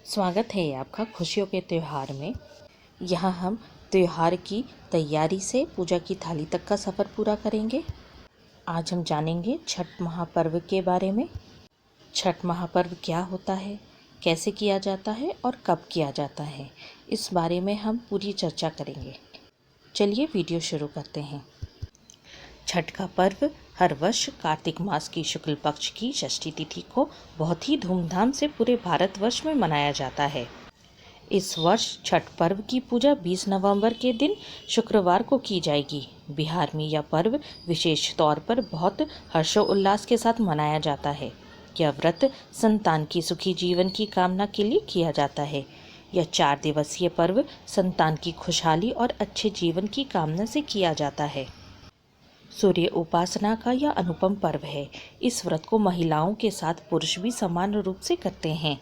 स्वागत है आपका खुशियों के त्यौहार में। यहाँ हम त्यौहार की तैयारी से पूजा की थाली तक का सफ़र पूरा करेंगे। आज हम जानेंगे छठ महापर्व के बारे में। छठ महापर्व क्या होता है, कैसे किया जाता है और कब किया जाता है, इस बारे में हम पूरी चर्चा करेंगे। चलिए वीडियो शुरू करते हैं। छठ का पर्व हर वर्ष कार्तिक मास की शुक्ल पक्ष की षष्ठी तिथि को बहुत ही धूमधाम से पूरे भारतवर्ष में मनाया जाता है। इस वर्ष छठ पर्व की पूजा 20 नवंबर के दिन शुक्रवार को की जाएगी। बिहार में यह पर्व विशेष तौर पर बहुत हर्षोल्लास के साथ मनाया जाता है। यह व्रत संतान की सुखी जीवन की कामना के लिए किया जाता है। यह 4 दिवसीय पर्व संतान की खुशहाली और अच्छे जीवन की कामना से किया जाता है। सूर्य उपासना का यह अनुपम पर्व है। इस व्रत को महिलाओं के साथ पुरुष भी समान रूप से करते हैं।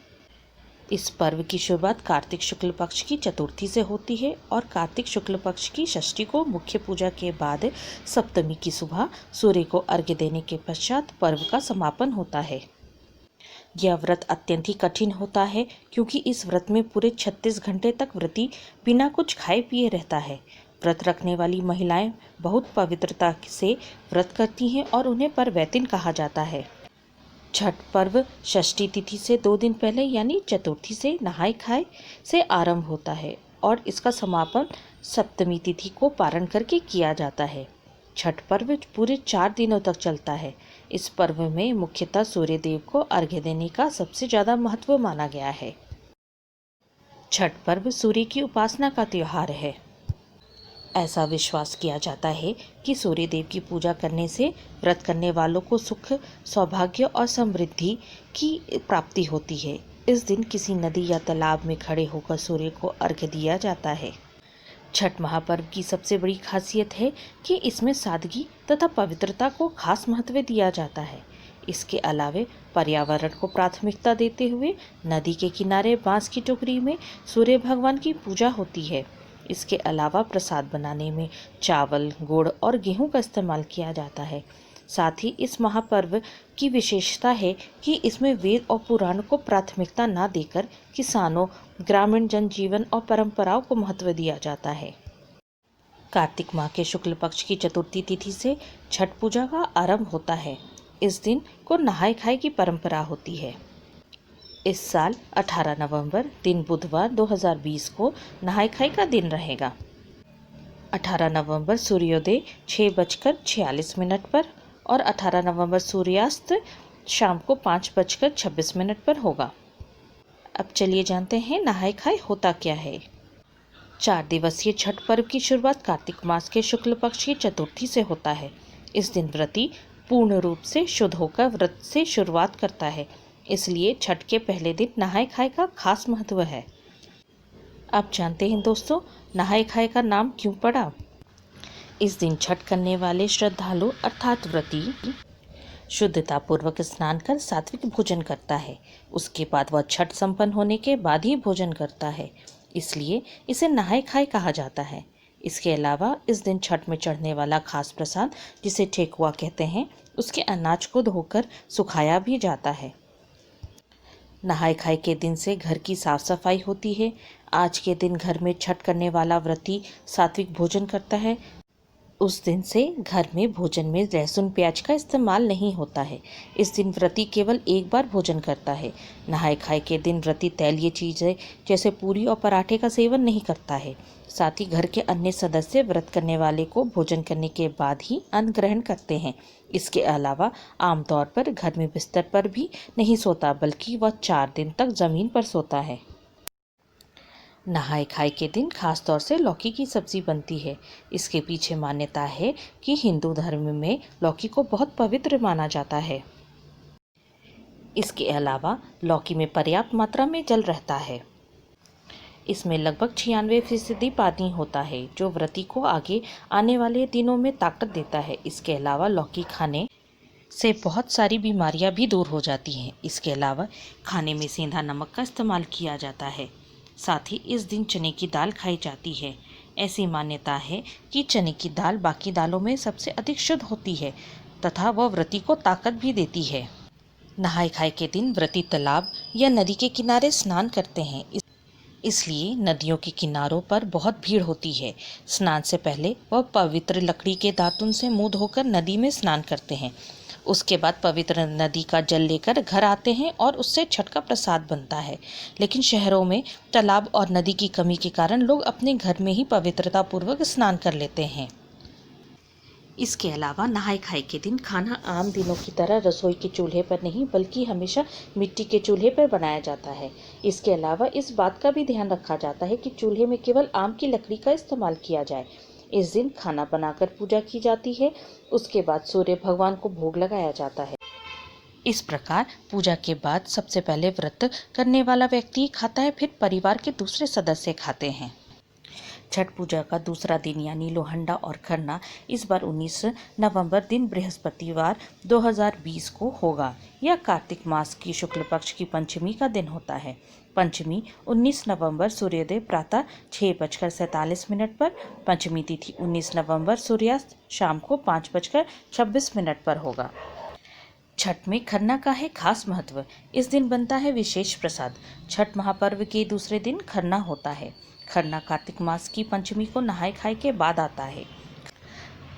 इस पर्व की शुरुआत कार्तिक शुक्ल पक्ष की चतुर्थी से होती है और कार्तिक शुक्ल पक्ष की षष्ठी को मुख्य पूजा के बाद सप्तमी की सुबह सूर्य को अर्घ्य देने के पश्चात पर्व का समापन होता है। यह व्रत अत्यंत ही कठिन होता है क्योंकि इस व्रत में पूरे 36 घंटे तक व्रती बिना कुछ खाए पिए रहता है। व्रत रखने वाली महिलाएं बहुत पवित्रता से व्रत करती हैं और उन्हें परवैतिन कहा जाता है। छठ पर्व षष्ठी तिथि से 2 दिन पहले यानी चतुर्थी से नहाय खाए से आरंभ होता है और इसका समापन सप्तमी तिथि को पारण करके किया जाता है। छठ पर्व पूरे 4 दिनों तक चलता है। इस पर्व में मुख्यतः सूर्य देव को अर्घ्य देने का सबसे ज़्यादा महत्व माना गया है। छठ पर्व सूर्य की उपासना का त्यौहार है। ऐसा विश्वास किया जाता है कि सूर्य देव की पूजा करने से व्रत करने वालों को सुख, सौभाग्य और समृद्धि की प्राप्ति होती है। इस दिन किसी नदी या तालाब में खड़े होकर सूर्य को अर्घ्य दिया जाता है। छठ महापर्व की सबसे बड़ी खासियत है कि इसमें सादगी तथा पवित्रता को खास महत्व दिया जाता है। इसके अलावे पर्यावरण को प्राथमिकता देते हुए नदी के किनारे बांस की टोकरी में सूर्य भगवान की पूजा होती है। इसके अलावा प्रसाद बनाने में चावल, गुड़ और गेहूं का इस्तेमाल किया जाता है। साथ ही इस महापर्व की विशेषता है कि इसमें वेद और पुराण को प्राथमिकता न देकर किसानों, ग्रामीण जनजीवन और परंपराओं को महत्व दिया जाता है। कार्तिक माह के शुक्ल पक्ष की चतुर्थी तिथि से छठ पूजा का आरंभ होता है। इस दिन को नहाय खाए की परंपरा होती है। इस साल 18 नवंबर दिन बुधवार 2020 को नहाय खाई का दिन रहेगा। 18 नवंबर सूर्योदय 6:46 पर और 18 नवंबर सूर्यास्त शाम को 5:26 पर होगा। अब चलिए जानते हैं नहाय खाई होता क्या है। 4 दिवसीय छठ पर्व की शुरुआत कार्तिक मास के शुक्ल पक्ष की चतुर्थी से होता है। इस दिन व्रती पूर्ण रूप से शुद्ध होकर व्रत से शुरुआत करता है, इसलिए छठ के पहले दिन नहाय खाए का खास महत्व है। आप जानते हैं दोस्तों, नहाय खाए का नाम क्यों पड़ा? इस दिन छठ करने वाले श्रद्धालु अर्थात व्रती शुद्धता पूर्वक स्नान कर सात्विक भोजन करता है। उसके बाद वह छठ संपन्न होने के बाद ही भोजन करता है, इसलिए इसे नहाय खाए कहा जाता है। इसके अलावा इस दिन छठ में चढ़ने वाला खास प्रसाद, जिसे ठेकुआ कहते हैं, उसके अनाज को धोकर सुखाया भी जाता है। नहाय खाए के दिन से घर की साफ सफाई होती है। आज के दिन घर में छठ करने वाला व्रती सात्विक भोजन करता है। उस दिन से घर में भोजन में लहसुन प्याज का इस्तेमाल नहीं होता है। इस दिन व्रती केवल एक बार भोजन करता है। नहाय खाए के दिन व्रती तैलीय चीज़ें जैसे पूरी और पराठे का सेवन नहीं करता है। साथ ही घर के अन्य सदस्य व्रत करने वाले को भोजन करने के बाद ही अन्न ग्रहण करते हैं। इसके अलावा आमतौर पर घर में बिस्तर पर भी नहीं सोता, बल्कि वह 4 दिन तक ज़मीन पर सोता है। नहाय खाए के दिन खास तौर से लौकी की सब्जी बनती है। इसके पीछे मान्यता है कि हिंदू धर्म में लौकी को बहुत पवित्र माना जाता है। इसके अलावा लौकी में पर्याप्त मात्रा में जल रहता है। इसमें लगभग 96% पानी होता है, जो व्रती को आगे आने वाले दिनों में ताकत देता है। इसके अलावा लौकी खाने से बहुत सारी बीमारियां भी दूर हो जाती हैं। इसके अलावा खाने में सेंधा नमक का इस्तेमाल किया जाता है। साथ ही इस दिन चने की दाल खाई जाती है। ऐसी मान्यता है कि चने की दाल बाकी दालों में सबसे अधिक शुद्ध होती है तथा वह व्रती को ताकत भी देती है। नहाय खाए के दिन व्रती तालाब या नदी के किनारे स्नान करते हैं, इसलिए नदियों के किनारों पर बहुत भीड़ होती है। स्नान से पहले वह पवित्र लकड़ी के दातुन से मुंह धोकर नदी में स्नान करते हैं। उसके बाद पवित्र नदी का जल लेकर घर आते हैं और उससे छठ का प्रसाद बनता है। लेकिन शहरों में तालाब और नदी की कमी के कारण लोग अपने घर में ही पवित्रता पूर्वक स्नान कर लेते हैं। इसके अलावा नहाय खाए के दिन खाना आम दिनों की तरह रसोई के चूल्हे पर नहीं बल्कि हमेशा मिट्टी के चूल्हे पर बनाया जाता है। इसके अलावा इस बात का भी ध्यान रखा जाता है कि चूल्हे में केवल आम की लकड़ी का इस्तेमाल किया जाए। इस दिन खाना बनाकर पूजा की जाती है। उसके बाद सूर्य भगवान को भोग लगाया जाता है। इस प्रकार पूजा के बाद सबसे पहले व्रत करने वाला व्यक्ति खाता है, फिर परिवार के दूसरे सदस्य खाते हैं। छठ पूजा का दूसरा दिन यानी लोहंडा और खरना इस बार 19 नवंबर दिन बृहस्पतिवार 2020 को होगा। यह कार्तिक मास की शुक्ल पक्ष की पंचमी का दिन होता है। पंचमी 19 नवंबर सूर्योदय प्रातः 6:47 पर, पंचमी तिथि 19 नवंबर सूर्यास्त शाम को 5:26 पर होगा। छठ में खरना का है खास महत्व। इस दिन बनता है विशेष प्रसाद। छठ महापर्व के दूसरे दिन खरना होता है। खरना कार्तिक मास की पंचमी को नहाय खाए के बाद आता है।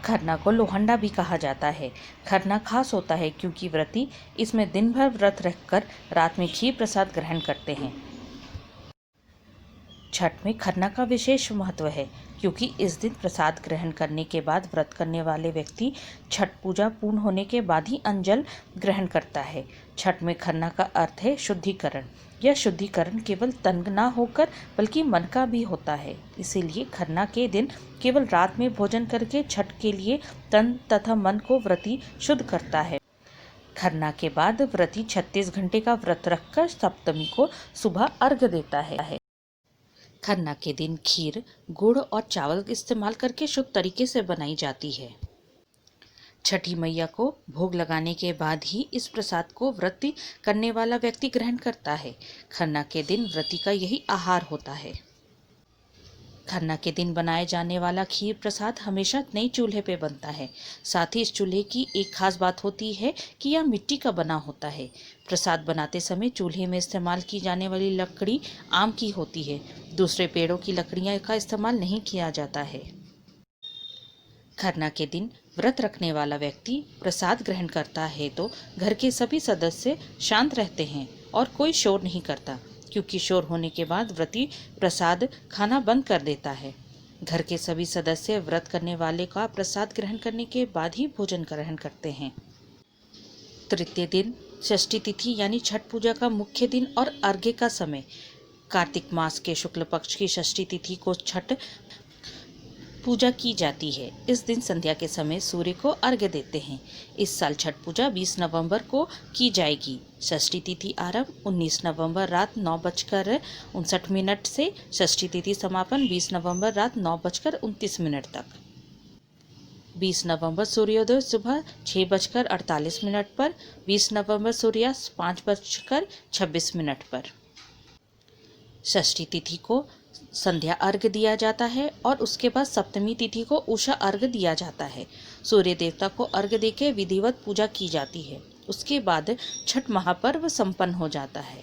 खरना को लोहंडा भी कहा जाता है। खरना खास होता है क्योंकि व्रती इसमें दिन भर व्रत रखकर रात में खीर प्रसाद ग्रहण करते हैं। छठ में खरना का विशेष महत्व है क्योंकि इस दिन प्रसाद ग्रहण करने के बाद व्रत करने वाले व्यक्ति छठ पूजा पूर्ण होने के बाद ही अन्न ग्रहण करता है। छठ में खरना का अर्थ है शुद्धिकरण। यह शुद्धिकरण केवल तन ना होकर बल्कि मन का भी होता है। इसीलिए खरना के दिन केवल रात में भोजन करके छठ के लिए तन तथा मन को व्रती शुद्ध करता है। खरना के बाद व्रती 36 घंटे का व्रत रखकर सप्तमी को सुबह अर्घ्य देता है। खरना के दिन खीर, गुड़ और चावल का इस्तेमाल करके शुद्ध तरीके से बनाई जाती है। छठी मैया को भोग लगाने के बाद ही इस प्रसाद को व्रती करने वाला व्यक्ति ग्रहण करता है। खरना के दिन व्रती का यही आहार होता है। खरना के दिन बनाए जाने वाला खीर प्रसाद हमेशा नई चूल्हे पे बनता है। साथ ही इस चूल्हे की एक खास बात होती है कि यह मिट्टी का बना होता है। प्रसाद बनाते समय चूल्हे में इस्तेमाल की जाने वाली लकड़ी आम की होती है। दूसरे पेड़ों की लकड़ियाँ का इस्तेमाल नहीं किया जाता है। खरना के दिन व्रत रखने वाला व्यक्ति प्रसाद ग्रहण करता है तो घर के सभी सदस्य शांत रहते हैं और कोई शोर नहीं करता, क्योंकि शोर होने के बाद व्रती प्रसाद खाना बंद कर देता है। घर के सभी सदस्य व्रत करने वाले का प्रसाद ग्रहण करने के बाद ही भोजन ग्रहण करते हैं। तृतीय दिन षष्ठी तिथि यानी छठ पूजा का मुख्य दिन और अर्घ्य का समय। कार्तिक मास के शुक्ल पक्ष की षष्ठी तिथि को छठ पूजा की जाती है। इस दिन संध्या के समय सूर्य को अर्घ्य देते हैं। इस साल छठ पूजा 20 नवंबर को की जाएगी। षष्ठी तिथि आरंभ 19 नवंबर रात 9:59 से षष्ठी तिथि समापन 20 नवंबर रात 9:29 तक। 20 नवंबर सूर्योदय सुबह 6:48 पर, 20 नवंबर सूर्यास्त 5:26 पर। षष्ठी तिथि को संध्या अर्घ्य दिया जाता है और उसके बाद सप्तमी तिथि को उषा अर्घ्य दिया जाता है। सूर्य देवता को अर्घ्य देके विधिवत पूजा की जाती है। उसके बाद छठ महापर्व संपन्न हो जाता है।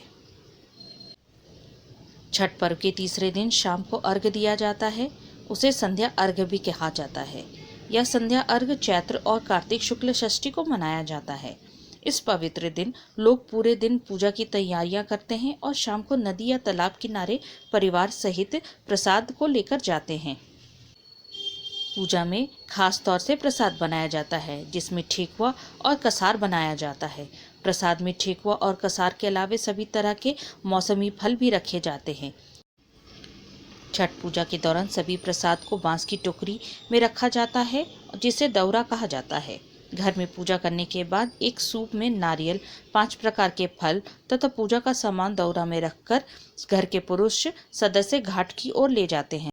छठ पर्व के तीसरे दिन शाम को अर्घ्य दिया जाता है। उसे संध्या अर्घ्य भी कहा जाता है। यह संध्या अर्घ्य चैत्र और कार्तिक शुक्ल षष्ठी को मनाया जाता है। इस पवित्र दिन लोग पूरे दिन पूजा की तैयारियां करते हैं और शाम को नदी या तालाब किनारे परिवार सहित प्रसाद को लेकर जाते हैं। पूजा में खास तौर से प्रसाद बनाया जाता है जिसमें ठेकुआ और कसार बनाया जाता है। प्रसाद में ठेकुआ और कसार के अलावे सभी तरह के मौसमी फल भी रखे जाते हैं। छठ पूजा के दौरान सभी प्रसाद को बांस की टोकरी में रखा जाता है जिसे दौरा कहा जाता है। घर में पूजा करने के बाद एक सूप में नारियल, 5 प्रकार के फल तथा पूजा का सामान दौरा में रखकर घर के पुरुष सदस्य घाट की ओर ले जाते हैं।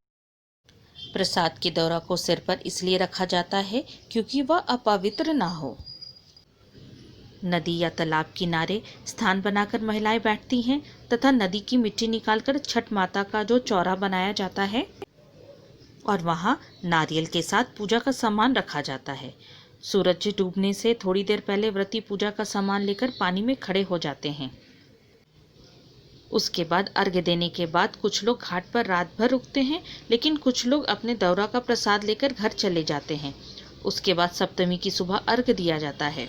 प्रसाद के दौरा को सिर पर इसलिए रखा जाता है क्योंकि वह अपवित्र ना हो। नदी या तालाब किनारे स्थान बनाकर महिलाएं बैठती हैं तथा नदी की मिट्टी निकालकर छठ माता का जो चौरा बनाया जाता है और वहां नारियल के साथ पूजा का सामान रखा जाता है। सूरज डूबने से थोड़ी देर पहले व्रती पूजा का सामान लेकर पानी में खड़े हो जाते हैं। उसके बाद अर्घ्य देने के बाद कुछ लोग घाट पर रात भर रुकते हैं, लेकिन कुछ लोग अपने दौरा का प्रसाद लेकर घर चले जाते हैं। उसके बाद सप्तमी की सुबह अर्घ्य दिया जाता है।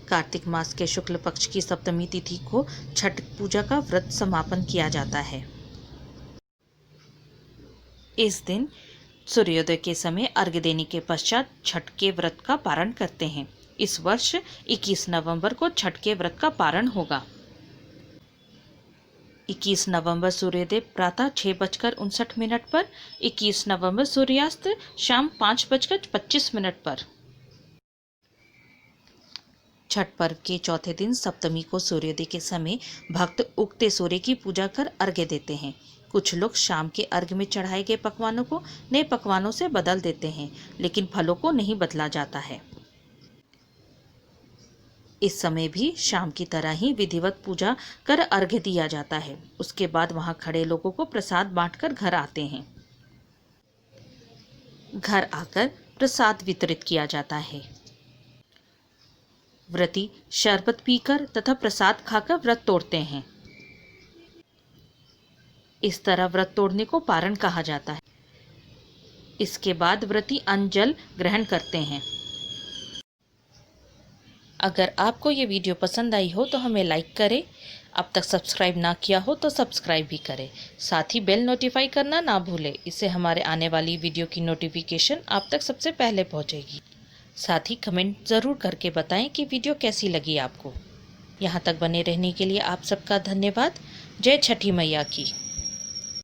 कार्तिक मास के शुक्ल पक्ष की सप्तमी तिथि को छठ पूजा का व्रत समापन किया जाता है। इस दिन सूर्योदय के समय अर्घ्य देने के पश्चात छठ के व्रत का पारण करते हैं। इस वर्ष 21 नवंबर को छठ के व्रत का पारण होगा। 21 नवंबर सूर्योदय प्रातः 6:59 पर, 21 नवंबर सूर्यास्त शाम 5:25 पर। छठ पर्व के चौथे दिन सप्तमी को सूर्योदय के समय भक्त उगते सूर्य की पूजा कर अर्घ्य देते हैं। कुछ लोग शाम के अर्घ्य में चढ़ाए गए पकवानों को नए पकवानों से बदल देते हैं, लेकिन फलों को नहीं बदला जाता है। इस समय भी शाम की तरह ही विधिवत पूजा कर अर्घ्य दिया जाता है। उसके बाद वहां खड़े लोगों को प्रसाद बांटकर घर आते हैं। घर आकर प्रसाद वितरित किया जाता है। व्रती शरबत पीकर तथा प्रसाद खाकर व्रत तोड़ते हैं। इस तरह व्रत तोड़ने को पारण कहा जाता है। इसके बाद व्रती अन्न जल ग्रहण करते हैं। अगर आपको ये वीडियो पसंद आई हो तो हमें लाइक करें। अब तक सब्सक्राइब ना किया हो तो सब्सक्राइब भी करें। साथ ही बेल नोटिफाई करना ना भूलें। इससे हमारे आने वाली वीडियो की नोटिफिकेशन आप तक सबसे पहले पहुंचेगी। साथ ही कमेंट ज़रूर करके बताएं कि वीडियो कैसी लगी आपको। यहाँ तक बने रहने के लिए आप सबका धन्यवाद। जय छठी मैया की।